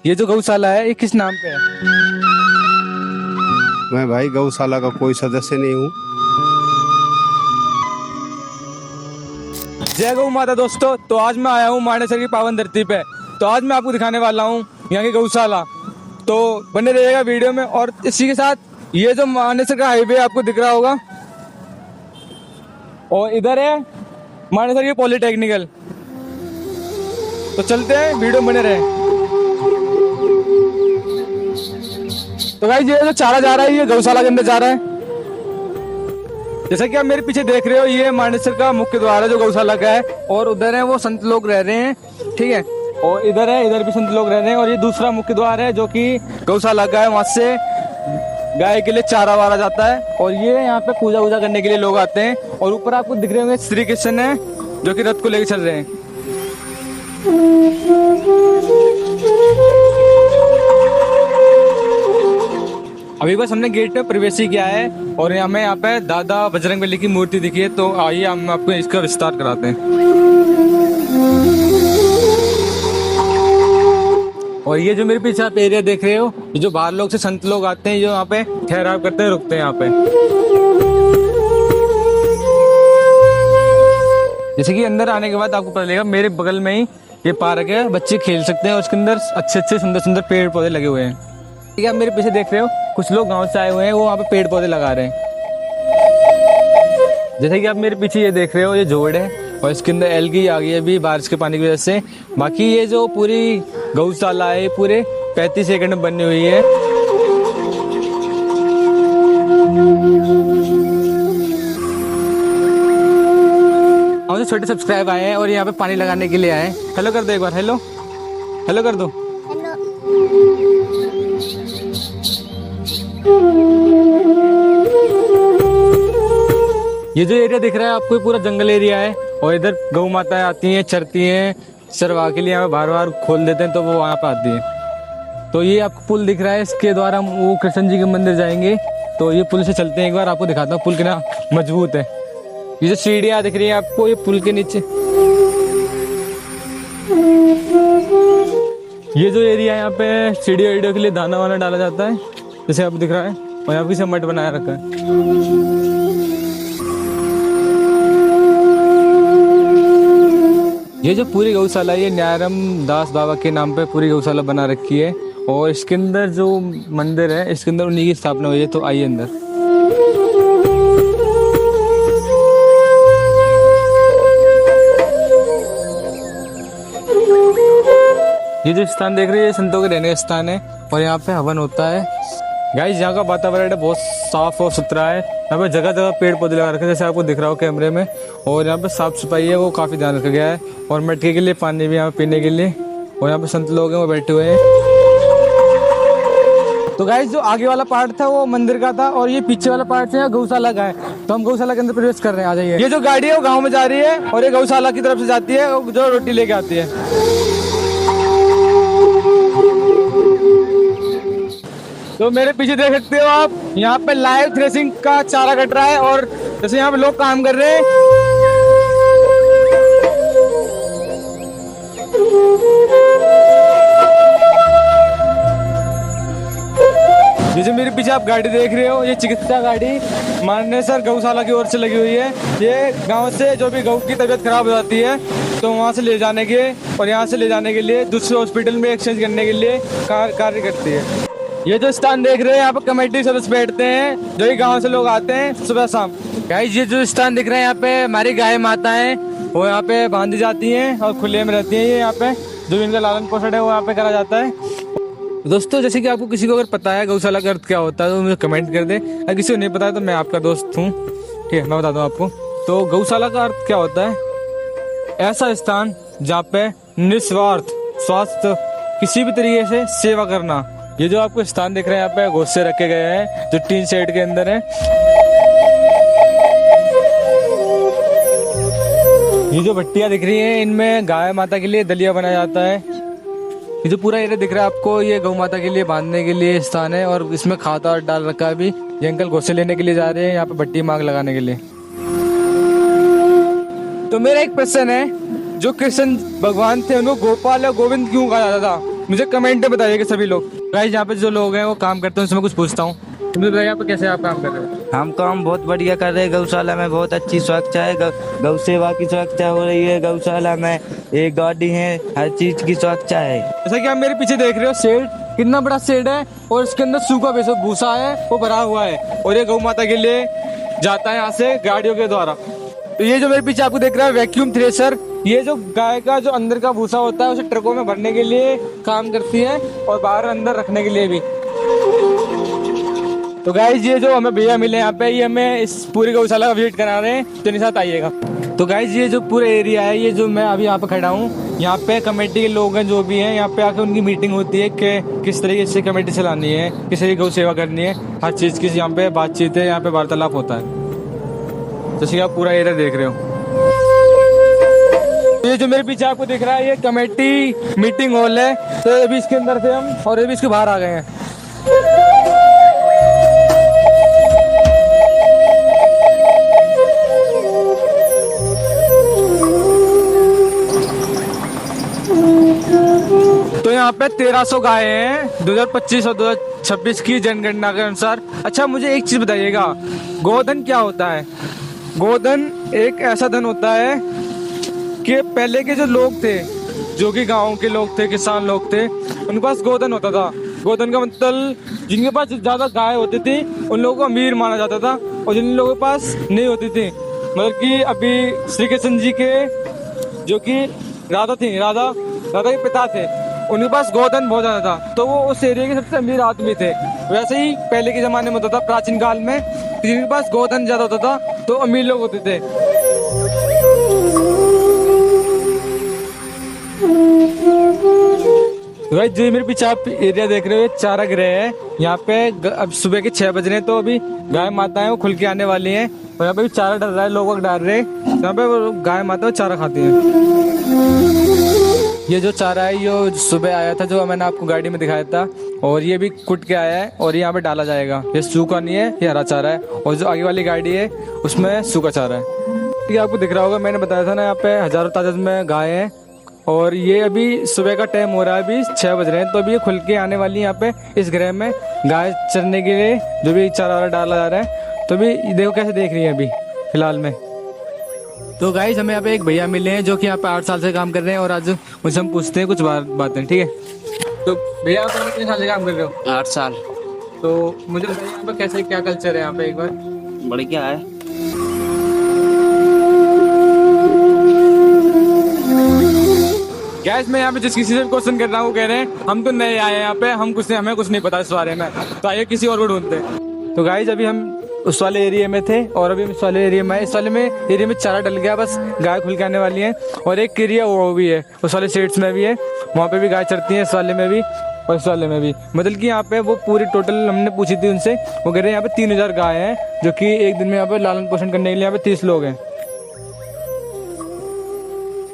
ये जो गौशाला है ये किस नाम पे है? मैं भाई गौशाला का कोई सदस्य नहीं हूँ। जय गौ माता दोस्तों। तो आज मैं आया हूँ मानेसर की पावन धरती पे। तो आज मैं आपको दिखाने वाला हूँ यहाँ की गौशाला। तो बने रहिएगा वीडियो में। और इसी के साथ ये जो मानेसर का हाईवे आपको दिख रहा होगा, और इधर है मानेसर की पॉलिटेक्निकल। तो चलते हैं, वीडियो में बने रहे। तो गाइस ये जो चारा जा रहा है ये गौशाला के अंदर जा रहा है। जैसा कि आप मेरे पीछे देख रहे हो, ये मानेसर का मुख्य द्वार है जो गौशाला का है। और उधर है वो संत लोग रह रहे हैं, ठीक है। और इधर है, इधर भी संत लोग रह रहे हैं। और ये दूसरा मुख्य द्वार है जो कि गौशाला का है। वहां से गाय के लिए चारा वारा जाता है। और ये यहाँ पे पूजा वूजा करने के लिए लोग आते हैं। और ऊपर आपको दिख रहे होंगे श्री कृष्ण है जो कि रथ को लेकर चल रहे हैं। अभी बस हमने गेट पे प्रवेश ही किया है। और हमें यहाँ पे दादा बजरंगबली की मूर्ति दिखी है। तो आइए हम आपको इसका विस्तार कराते हैं। और ये जो मेरे पीछे आप एरिया देख रहे हो, ये जो बाहर लोग से संत लोग आते हैं जो यहाँ पे ठहराव करते हैं, रुकते हैं यहाँ पे। जैसे कि अंदर आने के बाद आपको पता लगेगा मेरे बगल में ही ये पार्क है, बच्चे खेल सकते हैं। और उसके अंदर अच्छे अच्छे सुंदर सुंदर पेड़ पौधे लगे हुए हैं। ठीक है, आप मेरे पीछे देख रहे हो कुछ लोग गांव से आए हुए हैं, वो वहाँ पे पेड़ पौधे लगा रहे हैं। जैसे कि आप मेरे पीछे ये देख रहे हो, ये जोड़ है और इसके अंदर एलगी आ गई है अभी बारिश के पानी की वजह से। बाकी ये जो पूरी गौशाला है पूरे 35 एकड़ में बनी हुई है। हमारे छोटे सब्सक्राइब आए हैं और यहाँ पे पानी लगाने के लिए आए हैं। हेलो कर दो एक बार, हेलो हेलो कर दो। ये जो एरिया दिख रहा है आपको, पूरा जंगल एरिया है। और इधर गौ माताएं आती हैं, चरती हैं, चरवा के लिए यहाँ बार बार खोल देते हैं तो वो वहाँ पे आती है। तो ये आपको पुल दिख रहा है, इसके द्वारा हम वो कृष्ण जी के मंदिर जाएंगे। तो ये पुल से चलते हैं, एक बार आपको दिखाता हूँ पुल कितना मजबूत है। ये जो सीढ़ियाँ दिख रही है आपको, ये पुल के नीचे ये जो एरिया है यहाँ पे सीढ़ियों वीडियो के लिए दाना वाना डाला जाता है, जैसे आपको दिख रहा है। और यहाँ पे मट बनाया रखा है। ये जो पूरी गौशाला है ये न्यायराम दास बाबा के नाम पे पूरी गौशाला बना रखी है। और इसके अंदर जो मंदिर है इसके अंदर उन्हीं की स्थापना हुई है। तो आइए अंदर। ये जो स्थान देख रहे हैं ये संतों के रहने का स्थान है। और यहाँ पे हवन होता है। गाइस यहाँ का वातावरण है बहुत साफ और सुथरा है। यहाँ पे जगह जगह पेड़ पौधे लगा रखे हैं जैसे आपको दिख रहा हो कैमरे में। और यहाँ पे साफ सफाई है वो काफी ध्यान रखा गया है। और मटके के लिए पानी भी यहाँ पे पीने के लिए। और यहाँ पे संत लोग हैं वो बैठे हुए हैं। तो गाइस जो आगे वाला पार्ट था वो मंदिर का था और ये पीछे वाला पार्ट है गौशाला का है। तो हम गौशाला के अंदर प्रवेश कर रहे हैं, आ जाइए। ये जो गाड़ी है वो गाँव में जा रही है और ये गौशाला की तरफ से जाती है जो रोटी लेके आती है। तो मेरे पीछे देख सकते हो आप, यहाँ पे लाइव थ्रेसिंग का चारा कट रहा है। और जैसे यहाँ पे लोग काम कर रहे हैं। ये जो मेरे पीछे आप गाड़ी देख रहे हो, ये चिकित्सा गाड़ी मानेसर गौशाला की ओर से लगी हुई है। ये गांव से जो भी गौ की तबीयत खराब हो जाती है तो वहाँ से ले जाने के और यहाँ से ले जाने के लिए दूसरे हॉस्पिटल में एक्सचेंज करने के लिए कार्य करती है। ये जो स्थान देख रहे हैं यहाँ पे कमेटी सदस्य बैठते हैं जो ही गांव से लोग आते हैं सुबह शाम। गाइस ये जो स्थान दिख रहे हैं यहाँ पे हमारी गाय माता है वो यहाँ पे बांधी जाती हैं और खुले में रहती हैं। ये यहाँ पे जो इनका लालन पोषण है वो यहाँ पे करा जाता है। दोस्तों जैसे कि आपको किसी को अगर पता है गौशाला का अर्थ क्या होता है तो मुझे कमेंट कर दे। अगर किसी को नहीं पता है तो मैं आपका दोस्त हूँ, ठीक है, मैं बता दूँ आपको। तो गौशाला का अर्थ क्या होता है? ऐसा स्थान जहाँ पे निस्वार्थ स्वास्थ्य किसी भी तरीके से सेवा करना। ये जो आपको स्थान दिख रहे हैं यहाँ पे घोंसे रखे गए हैं जो टीन शेड के अंदर है। ये जो भट्टियां दिख रही हैं इनमें गाय माता के लिए दलिया बनाया जाता है। ये जो पूरा एरिया दिख रहा है आपको ये गौ माता के लिए बांधने के लिए स्थान है। और इसमें खाता डाल रखा है। अभी ये अंकल घोंसे लेने के लिए जा रहे हैं यहाँ पे भट्टी मांग लगाने के लिए। तो मेरा एक प्रश्न है, जो कृष्ण भगवान थे उनको गोपाल या गोविंद क्यों कहा जाता था? मुझे कमेंट में बताइएगा सभी लोग। गाइस यहाँ पे जो लोग हैं वो काम करते हैं, उनसे मैं कुछ पूछता हूँ। मुझे बताइए आप कैसे आप काम कर रहे हो? हम काम बहुत बढ़िया कर रहे हैं। गौशाला में बहुत अच्छी सुरक्षा है। गौ सेवा की सुरक्षा हो रही है। गौशाला में एक गाड़ी है, हर चीज की सुरक्षा है। जैसा कि आप मेरे पीछे देख रहे हो शेड, कितना बड़ा शेड है और इसके अंदर सूखा भूसा है वो भरा हुआ है और ये गौ माता के लिए जाता है यहाँ से गाड़ियों के द्वारा। तो ये जो मेरे पीछे आपको देख रहा है वैक्यूम थ्रेशर, ये जो गाय का जो अंदर का भूसा होता है उसे ट्रकों में भरने के लिए काम करती है और बाहर अंदर रखने के लिए भी। तो गाइस ये जो हमें भैया मिले यहाँ पे, ये हमें इस पूरी गौशाला का विजिट करा रहे हैं, तो इनके साथ आइएगा। तो गाइस ये जो पूरा एरिया है, ये जो मैं अभी यहाँ पे खड़ा हूँ, यहाँ पे कमेटी के लोग हैं जो भी हैं, यहाँ पे आके उनकी मीटिंग होती है कि किस तरीके से कमेटी चलानी है, किस तरीके गौ सेवा करनी है, हर चीज़ की यहाँ पे बातचीत है, यहाँ पे वार्तालाप होता है। जैसे कि आप पूरा एरिया देख रहे हो। ये जो मेरे पीछे आपको दिख रहा है ये कमेटी मीटिंग हॉल है। तो अभी इसके अंदर से हम और अभी इसके बाहर आ गए हैं। तो यहाँ पे 1300 गाय हैं 2025 और 2026 की जनगणना के अनुसार। अच्छा मुझे एक चीज बताइएगा, गोधन क्या होता है? गोधन एक ऐसा धन होता है कि पहले के जो लोग थे, जो कि गाँव के लोग थे, किसान लोग थे, उनके पास गोधन होता था। गोधन का मतलब जिनके पास ज्यादा गाय होती थी उन लोगों को अमीर माना जाता था, और जिन लोगों के पास नहीं होती थी, मतलब कि अभी श्री कृष्ण जी के जो कि राधा के पिता थे, उनके पास गोधन बहुत ज्यादा था, तो वो उस एरिया के सबसे अमीर आदमी थे। वैसे ही पहले के जमाने में होता था, प्राचीन काल में जिनके पास गोधन ज्यादा होता था तो अमीर लोग होते थे। भाई जो मेरे पीछे आप एरिया देख रहे हो, ये चारा गृह है। यहाँ पे अब सुबह के 6 बज रहे हैं, तो अभी गाय माता है वो खुल के आने वाली हैं, और यहाँ पे भी चारा डल रहा है, लोग डाल रहे हैं। यहाँ पे वो गाय माता चारा खाती है। ये जो चारा है ये सुबह आया था, जो मैंने आपको गाड़ी में दिखाया था, और ये भी कुट के आया है और ये यहाँ पे डाला जाएगा। ये सूखा नहीं है, ये हरा चारा है, और जो आगे वाली गाड़ी है उसमें सूखा चारा है। ये आपको दिख रहा होगा, मैंने बताया था ना, यहाँ पे हजारों तादाद में गाय हैं, और ये अभी सुबह का टाइम हो रहा है, अभी 6 बज रहे हैं, तो अभी ये खुल के आने वाली है यहाँ पे इस गृह में गाय चरने के लिए, जो भी चारा वारा डाला जा रहा है। तो अभी देखो कैसे देख रही है अभी फिलहाल में। तो गाइस हमें यहाँ पे एक भैया मिले हैं जो कि यहाँ पे 8 साल से काम कर रहे हैं, और आज मुझसे हम पूछते हैं कुछ बातें, ठीक है? तो भैया आप कितने साल से काम कर रहे हो? 8 साल। तो मुझे बताइए यहाँ पे कैसे क्या कल्चर है यहाँ पे एक बार? बढ़िया है। गैस मैं यहाँ पे जिस किसी से क्वेश्चन कर रहा हूँ, कह रहे हैं हम तो नए आए हैं यहाँ पे, हमें कुछ नहीं पता इस बारे में, तो आइए किसी और को ढूंढते हैं। तो गाइस अभी हम उस वाले एरिया में थे, और अभी इस वाले एरिया में एरिया में चारा डल गया, बस गाय खुल के आने वाली है। और एक एरिया वो भी है उस वाले शेड्स में भी है, वहाँ पे भी गाय चरती है, इस वाले में भी और इस वाले में भी। मतलब कि यहाँ पे वो पूरी टोटल हमने पूछी थी उनसे, वो कह रहे हैं यहाँ पे 3000 गाय हैं, जो कि एक दिन में यहाँ पे लालन पोषण करने के लिए यहाँ पे 30 लोग हैं।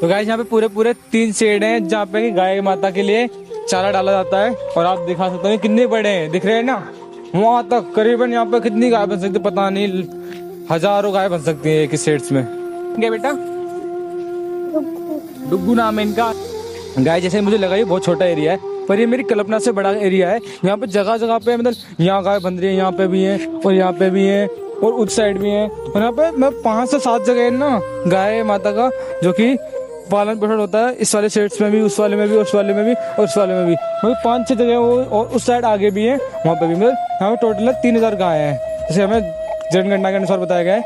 तो गाइस यहाँ पे पूरे 3 शेड हैं जहाँ पे गाय माता के लिए चारा डाला जाता है, और आप दिखा सकते हैं कितने बड़े हैं, दिख रहे हैं ना, वहाँ तक करीबन यहाँ पे कितनी गाय बन सकती है पता नहीं, हजारों गाय बन सकती है एक शेड्स में। क्या बेटा? डुग्गू नाम है इनका। गाय जैसे मुझे लगा ये बहुत छोटा एरिया है, पर ये मेरी कल्पना से बड़ा एरिया है। यहाँ पे जगह जगह पे मतलब यहाँ गाय बन रही है, यहाँ पे भी है और यहाँ पे भी है और उस साइड भी है, और यहाँ पे मैं 5 से 7 जगह है ना गाय माता का जो कि पालन पोषण होता है, इस वाले शेड्स में भी, उस वाले में भी, उस वाले में भी और उस वाले में भी, मतलब 5-6 जगह वो, और उस साइड आगे भी है, वहाँ पे भी। मतलब यहाँ पे टोटल 3000 गाय हैं, जैसे हमें जनगणना के अनुसार बताया गया है।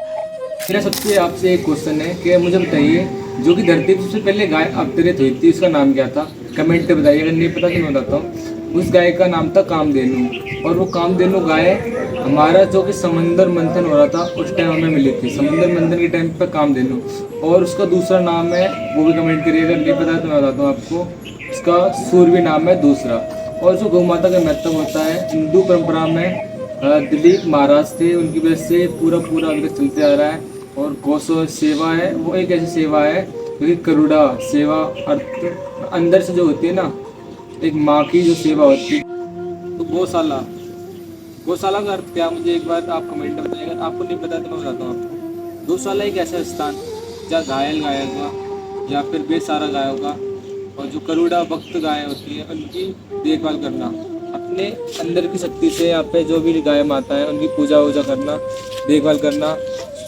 मेरा सबसे आपसे एक क्वेश्चन है कि मुझे बताइए, जो कि धरती पर सबसे पहले गाय अवतरित हुई थी उसका नाम क्या था? कमेंट में बताइए, अगर नहीं पता तो मैं बताता हूँ। उस गाय का नाम था कामधेनु, और वो कामधेनु गाय हमारा जो कि समंदर मंथन हो रहा था उस टाइम हमें मिली थी, समंदर मंथन के टाइम पर कामधेनु। और उसका दूसरा नाम है, वो भी कमेंट करिए, अगर नहीं पता तो मैं बताता हूँ आपको, उसका सूर्य नाम है दूसरा। और जो गौ माता का महत्व होता है हिंदू परंपरा में, दिलीप महाराज थे, उनकी वजह से पूरा अभी तक चलते आ रहा है। और गौ सेवा है, वो एक ऐसी सेवा है जो कि करुणा सेवा अर्थ अंदर से जो होती है ना, एक माँ की जो सेवा होती है। तो गौशाला का अर्थ क्या, मुझे एक बार आप कमेंट में बताइए, अगर आपको नहीं पता तो मैं बताता हूँ आपको। गौशाला एक ऐसा स्थान जहाँ घायल गायों का या फिर बेसहारा गायों का और जो करोड़ा भक्त गायें होती हैं उनकी देखभाल करना, अपने अंदर की शक्ति से यहाँ पे जो भी गाय माता है उनकी पूजा वूजा करना, देखभाल करना,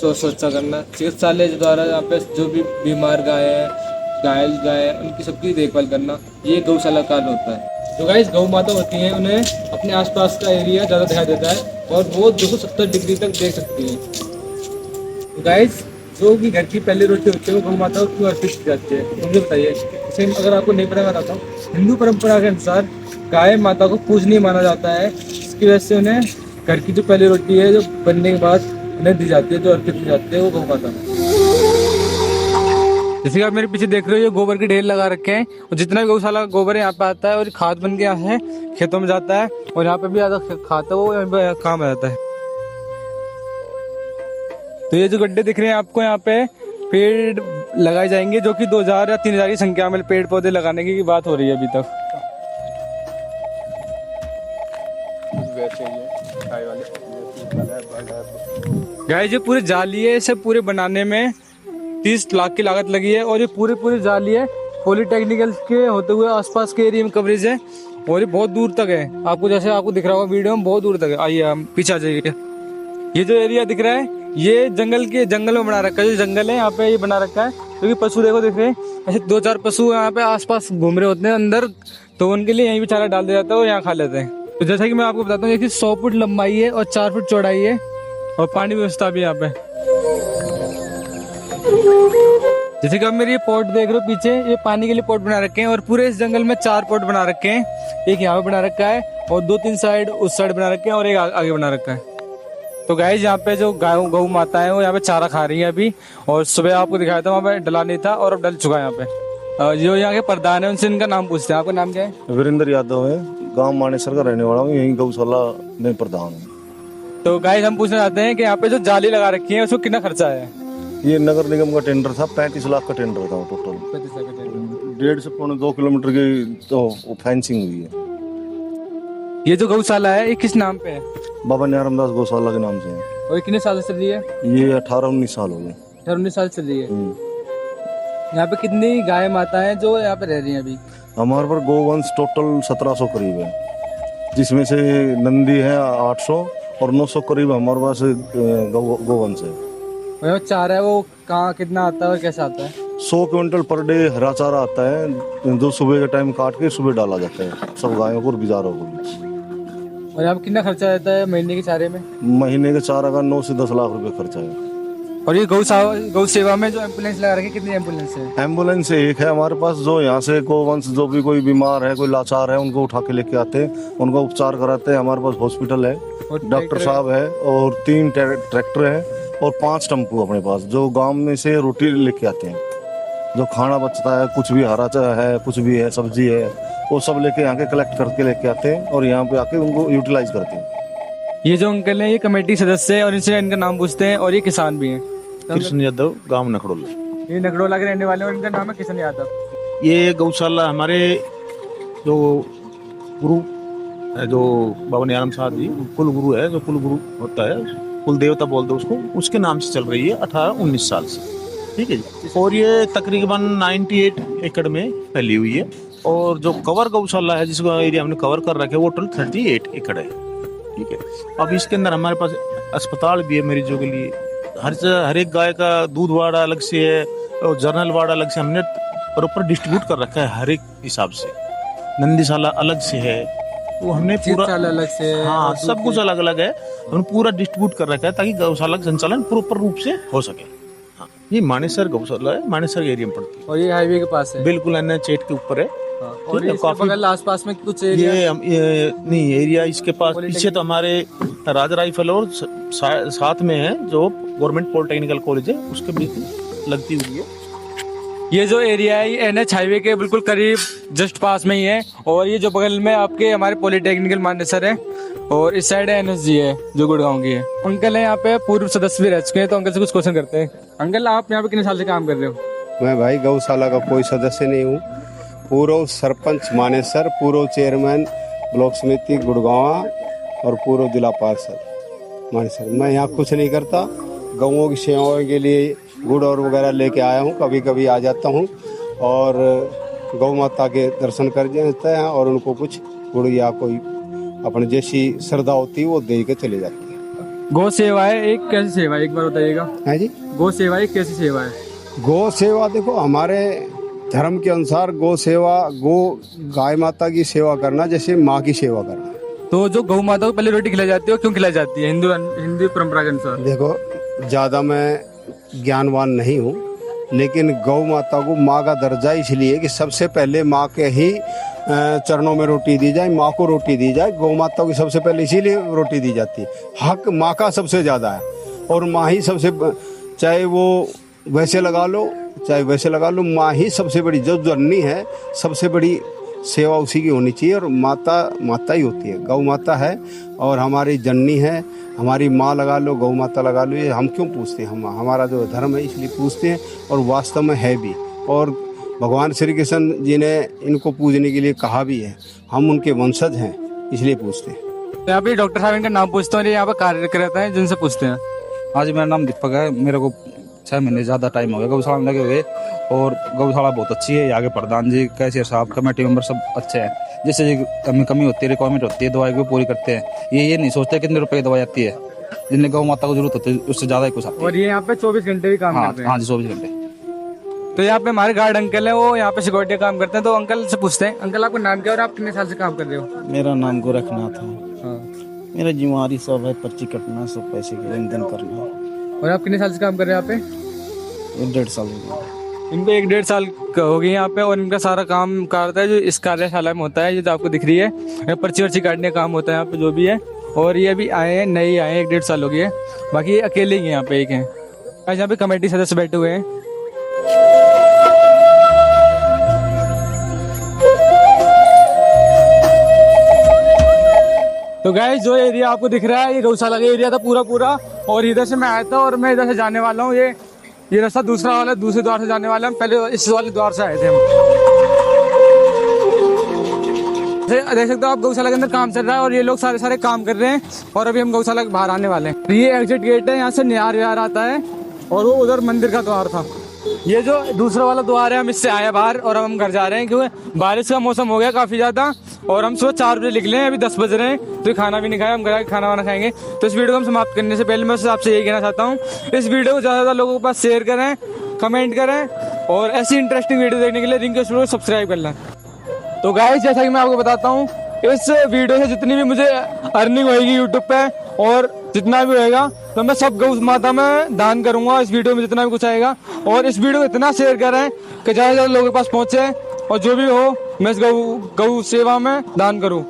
स्वच्छता करना। चिकित्सालय द्वारा यहाँ पे जो भी बीमार गाय है, घायल गाय है, उनकी सबकी देखभाल करना, ये गौशाला का कार्य होता है। जो गाइस गौ माता होती हैं उन्हें अपने आसपास का एरिया ज़्यादा दिखाई देता है और वो 270 डिग्री तक देख सकती हैं। तो गाइस जो भी घर की पहली रोटी होती है वो गौ माता को क्यों अर्पित की जाती है, मुझे बताइए। इसे अगर आपको नहीं पता, मैं बताता हूँ। हिंदू परंपरा के अनुसार गाय माता को पूजनीय माना जाता है, इसकी वजह से उन्हें घर की जो पहली रोटी है जो बनने के बाद उन्हें दी जाती है, जो अर्पित की जाती है वो गौ माता को। जैसे कि आप मेरे पीछे देख रहे हो, ये गोबर के ढेर लगा रखे हैं और जितना भी गौशाला का गोबर है यहाँ पे आता है और खाद बन के यहाँ है खेतों में जाता है और यहाँ पे भी ज़्यादा खाद है वो यहाँ पे काम आ जाता है। तो ये जो गड्ढे दिख रहे हैं आपको, यहाँ पे पेड़ लगाए जाएंगे जो कि 2000 या 3000 की संख्या में पेड़ पौधे लगाने की बात हो रही है अभी तक। गाइस ये पूरी जाली है, इसे पूरे बनाने में 30 लाख की लागत लगी है और ये पूरी जाली है पॉलीटेक्निकल के होते हुए आसपास के एरिया में कवरेज है और ये बहुत दूर तक है। आपको जैसे आपको दिख रहा होगा वीडियो में, बहुत दूर तक है। आइए हम पीछे आ जाइए। ये जो एरिया दिख रहा है ये जंगल में बना रखा है, जो जंगल है यहाँ पे ये बना रखा है क्योंकि पशु देखो दिख रहे हैं, ऐसे 2-4 पशु यहाँ पे आसपास घूम रहे होते हैं अंदर, तो उनके लिए यहीं पे चारा डाल दिया जाता है और यहाँ खा लेते हैं। तो जैसा कि मैं आपको बताता हूँ, इसकी 100 फुट लंबाई है और 4 फुट चौड़ाई है और पानी व्यवस्था भी यहाँ पे। जैसे कि आप मेरे ये पॉट देख रहे हो पीछे, ये पानी के लिए पॉट बना रखे हैं और पूरे इस जंगल में 4 पॉट बना रखे हैं। एक यहाँ पे बना रखा है और 2-3 साइड उस साइड बना रखे हैं और एक आगे बना रखा है। तो गाइस यहाँ पे जो गौ माता है वो यहाँ पे चारा खा रही है अभी, और सुबह आपको दिखाया था वहाँ पे डला नहीं था और अब डल चुका है यहाँ पे। जो यहाँ के प्रधान है उनसे इनका नाम पूछते हैं। आपका नाम क्या है? वीरेंद्र यादव है, गांव मानेसर का रहने वाला हूँ, यही गौशाला में प्रधान हूँ। तो गाइस हम पूछना चाहते हैं कि यहाँ पे जो जाली लगा रखी है उसको कितना खर्चा है? ये नगर निगम का टेंडर था, 35 लाख का टेंडर था टोटल। 1.5 से 2 किलोमीटर की तो फेंसिंग हुई है। ये जो गौशाला है ये किस नाम पे है? बाबा न्यारमदास गौशाला के नाम से है। और ये कितने साल से चल रही है? ये 18-19 साल हो गए। 18-19 साल चल रही है। यहाँ पे कितनी गाय माता है जो यहाँ पे रह रही है अभी? हमारे पर गोवंश टोटल 1700 करीब है, जिसमें से नंदी है 800 और 900 करीब हमारे पास गोवंश है। और जो चारा है वो कहाँ कितना आता है और कैसे आता है? 100 क्विंटल पर डे हरा चारा आता है, जो सुबह के टाइम काट के सुबह डाला जाता है सब गायों को और बिजारों को। और यहाँ पे कितना खर्चा रहता है महीने के चारे में? महीने के चारा का 9 से 10 लाख रुपए खर्चा है। और ये गौ सेवा में जो एम्बुलेंस लगा रखी, कितनी एम्बुलेंस है? एम्बुलेंस एक है हमारे पास, जो यहाँ से गोवंश जो भी कोई बीमार है, कोई लाचार है, उनको उठा के लेके आते हैं, उनको उपचार कराते हैं। हमारे पास हॉस्पिटल है, डॉक्टर साहब है और 3 ट्रैक्टर है और 5 टेम्पू अपने पास, जो गांव में से रोटी लेके आते हैं। जो खाना बचता है, कुछ भी हरा है, कुछ भी है, सब्जी है, वो सब लेके यहाँ के कलेक्ट करके लेके आते हैं और यहाँ पे आके उनको यूटिलाइज करते हैं। ये जो अंकल है ये कमेटी सदस्य है और इनसे इनका नाम पूछते हैं और ये किसान भी हैं। कृष्ण यादव, गांव नखड़ोला। ये नगरोला के रहने वाले हैं और इनका नाम है कृष्ण यादव। ये गौशाला हमारे जो गुरु है, जो बाबा नियारम साहब जी कुल गुरु है, जो कुल गुरु होता है, कुल देवता बोलते हैं उसको, उसके नाम से चल रही है 18-19 साल से। ठीक है जी। और ये तकरीबन 98 एकड़ में फैली हुई है और जो कवर गौशाला है जिसको एरिया हमने कवर कर रखे वो टोटल 38 एकड़ है। ठीक है। अब इसके अंदर हमारे पास अस्पताल भी है मरीजों के लिए, हर एक गाय का दूध वार्ड अलग से है और जर्नल वार्ड अलग से हमने प्रॉपर डिस्ट्रीब्यूट कर रखा है हर एक हिसाब से। नंदीशाला अलग से है, तो हमने पूरा अलग से, हाँ सब कुछ अलग अलग है, हमने पूरा डिस्ट्रीब्यूट कर रखा है ताकि गौशाला का संचालन प्रॉपर रूप से हो सके। हाँ, ये मानेसर गौशाला है, मानेसर एरिया में पड़ती है और ये हाईवे के पास है, बिल्कुल NH8 के ऊपर है। और ये बगल आसपास में कुछ एरिया ये नहीं एरिया इसके पास पीछे तो हमारे राजा राइफल और साथ में है जो गवर्नमेंट पॉलिटेक्निकल कॉलेज है, उसके बिल्कुल लगती हुई है। ये जो एरिया है ये NH हाईवे के बिल्कुल करीब जस्ट पास में ही है और ये जो बगल में आपके हमारे पॉलिटेक्निकल मानेसर है और इस साइड NSG है जो गुड़गांव की है। अंकल है यहाँ पे पूर्व सदस्य भी रह चुके हैं, तो अंकल से कुछ क्वेश्चन करते हैं। अंकल आप यहाँ पे कितने साल से काम कर रहे हो? मैं भाई गौशाला का कोई सदस्य नहीं हूँ, पूर्व सरपंच मानेसर, पूर्व चेयरमैन ब्लॉक समिति गुड़गांव और पूर्व जिला पार्षद मानेसर। मैं यहाँ कुछ नहीं करता, गौओं की सेवाओं के लिए गुड़ और वगैरह लेके आया हूँ, कभी कभी आ जाता हूँ और गौ माता के दर्शन कर जाते हैं और उनको कुछ गुड़ या कोई अपने जैसी श्रद्धा होती है वो दे के चले जाते हैं। गौ सेवा है एक कैसी सेवा है, एक बार बताइएगा। है जी। गौ सेवा एक कैसी सेवा है? गौ सेवा देखो हमारे धर्म के अनुसार गौ सेवा, गौ गाय माता की सेवा करना जैसे माँ की सेवा करना। तो जो गौ माता को पहले रोटी खिलाई जाती है वो क्यों खिलाई जाती है हिंदू परंपरा के अनुसार? देखो ज़्यादा मैं ज्ञानवान नहीं हूँ, लेकिन गौ माता को माँ का दर्जा इसलिए कि सबसे पहले माँ के ही चरणों में रोटी दी जाए, माँ को रोटी दी जाए। गौ माता को सबसे पहले इसीलिए रोटी दी जाती है। हक माँ का सबसे ज़्यादा है और माँ ही सबसे, चाहे वो वैसे लगा लो चाहे वैसे लगा लो, माँ ही सबसे बड़ी, जो जननी है सबसे बड़ी सेवा उसी की होनी चाहिए। और माता ही होती है, गौ माता है और हमारी जननी है, हमारी माँ लगा लो, गौ माता लगा लो। ये हम क्यों पूछते हैं, हमारा जो धर्म है इसलिए पूछते हैं और वास्तव में है भी। और भगवान श्री कृष्ण जी ने इनको पूजने के लिए कहा भी है, हम उनके वंशज हैं इसलिए पूछते हैं। यहाँ पे डॉक्टर साहब इनका नाम पूछते हैं, यहाँ पर कार्यरत हैं जिनसे पूछते हैं। हाँ जी, मेरा नाम दीपक है। मेरे को 6 महीने ज़्यादा टाइम हो गया गौशाला में लगे हुए और गौशाला बहुत अच्छी है। यहाँ के प्रधान जी, कैशियर साहब, कमेटी मेंबर सब अच्छे हैं। जैसे कमी होती है, रिक्वायरमेंट होती है, दवाई को पूरी करते हैं। ये नहीं सोचते कितने रुपए की दवाई आती है, जिन्हें गौ माता को जरूरत होती है उससे ज़्यादा ही कुछ आती है। और ये यहाँ पे 24 घंटे भी काम करते हैं? हाँ जी, 24 घंटे। तो यहाँ पे हमारे गार्ड अंकल है, वो यहाँ पे सिक्योरिटी काम करते हैं। तो अंकल से पूछते हैं, अंकल आपका नाम क्या है और आप कितने साल से काम कर रहे हो? मेरा नाम गोरखनाथ है। हाँ। मेरा जिम्मेवारी सब है, पर्ची कटना, सब पैसे की लेन देन करना। और आप कितने साल से काम कर रहे हैं यहाँ पे? 1.5 साल हो गया। इनको 1.5 साल हो गई यहाँ पे और इनका सारा काम करता है जो इस कार्यशाला में होता है, ये जो आपको दिख रही है। पर्ची वर्ची काटने का काम होता है यहाँ पे जो भी है। और ये अभी आए हैं, नए आए हैं, 1.5 साल हो गई है। बाकी ये अकेले ही यहाँ पे एक हैं। आज यहाँ पे कमेटी सदस्य बैठे हुए हैं। तो गाइस जो एरिया आपको दिख रहा है ये गौशाला का एरिया था पूरा। और इधर से मैं आया था और मैं इधर से जाने वाला हूँ। ये रास्ता दूसरा वाला, दूसरे द्वार से जाने वाला। हम पहले इस वाले द्वार से आए थे। हम देख सकते हो आप गौशाला के अंदर काम चल रहा है और ये लोग सारे काम कर रहे हैं। और अभी हम गौशाला के बाहर आने वाले हैं। ये एग्जिट गेट है, यहाँ से निहार आता है और वो उधर मंदिर का द्वार था। ये जो दूसरा वाला द्वार है, हम इससे आए बाहर और अब हम घर जा रहे हैं क्योंकि बारिश का मौसम हो गया काफ़ी ज़्यादा। और हम सुबह 4 बजे निकले हैं, अभी 10 बज रहे हैं। तो खाना भी नहीं खाया, हम घर आके खाना वाना खाएंगे। तो इस वीडियो को हम समाप्त करने से पहले मैं आपसे यही कहना चाहता हूँ, इस वीडियो को ज़्यादा से ज़्यादा लोगों के पास शेयर करें, कमेंट करें और ऐसी इंटरेस्टिंग वीडियो देखने के लिए रिंग को सब्सक्राइब कर लें। तो गाइस जैसा कि मैं आपको बताता हूँ, इस वीडियो से जितनी भी मुझे अर्निंग होगी यूट्यूब पे और जितना भी होएगा तो मैं सब गौ माता में दान करूंगा। इस वीडियो में जितना भी कुछ आएगा और इस वीडियो को इतना शेयर करें कि ज़्यादा से ज़्यादा लोगों के पास पहुँचे और जो भी हो मैं इस गौ सेवा में दान करूँ।